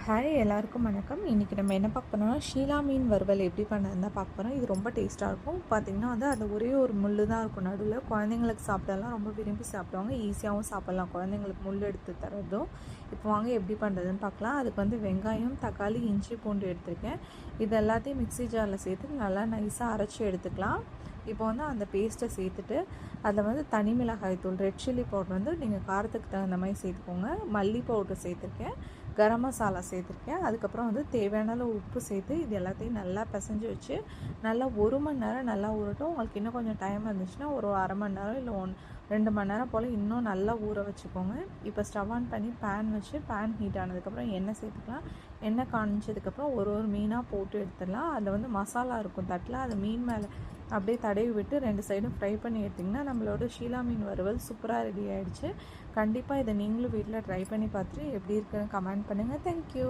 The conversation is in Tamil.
ஹாய் எல்லாருக்கும் வணக்கம். இன்றைக்கி நம்ம என்ன பார்க்க போகிறோம்னா ஷீலா மீன் வறுவல் எப்படி பண்ணதுன்னு தான் பார்க்க போகிறோம். இது ரொம்ப டேஸ்ட்டாக இருக்கும். பார்த்திங்கன்னா அதில் ஒரே ஒரு முள் தான் இருக்கும் நடுவில். குழந்தைங்களுக்கு சாப்பிடலாம் ரொம்ப விரும்பி சாப்பிடுவாங்க. ஈஸியாகவும் சாப்பிட்லாம் குழந்தைங்களுக்கு முள் எடுத்து தரதும். இப்போ வாங்க எப்படி பண்ணுறதுன்னு பார்க்கலாம். அதுக்கு வெங்காயம், தக்காளி, இஞ்சி, பூண்டு எடுத்துருக்கேன். இது எல்லாத்தையும் மிக்ஸி ஜாரில் சேர்த்து நல்லா நைஸாக அரைச்சி எடுத்துக்கலாம். இப்போ அந்த பேஸ்ட்டை சேர்த்துட்டு அதில் தனி மிளகாய் தூள், ரெட் சில்லி பவுடர் நீங்கள் காரத்துக்கு தகுந்த மாதிரி சேர்த்துக்கோங்க. மல்லி பவுடர் சேர்த்துருக்கேன், கரம் மசாலா சேர்த்துருக்கேன். அதுக்கப்புறம் தேவையான அளவு உப்பு சேர்த்து இது எல்லாத்தையும் நல்லா பிசைஞ்சு வச்சு நல்லா 1 மணி நேரம் நல்லா ஊறட்டும். உங்களுக்கு இன்னும் கொஞ்சம் டைம் இருந்துச்சுன்னா ஒரு அரை மணி நேரம் இல்லை 2 மணி நேரம் போல் இன்னும் நல்லா ஊற வச்சுக்கோங்க. இப்போ ஸ்டவ் ஆன் பண்ணி பேன் வச்சு பேன் ஹீட் ஆனதுக்கப்புறம் எண்ணெய் சேர்த்துக்கலாம். எண்ணெய் காய்ஞ்சதுக்கப்புறம் ஒரு மீனாக போட்டு எடுத்துடலாம். அதில் மசாலா இருக்கும் தட்டில், அது மீன் மேலே அப்படியே தடவி விட்டு 2 சைடும் ஃப்ரை பண்ணி எடுத்திங்கன்னா நம்மளோட ஷீலா மீன் வறுவல் சூப்பராக ரெடி ஆகிடுச்சு. கண்டிப்பாக இதை நீங்களும் வீட்டில் ட்ரை பண்ணி பார்த்துட்டு எப்படி இருக்குன்னு கமெண்ட் பண்ணுங்கள். தேங்க்யூ.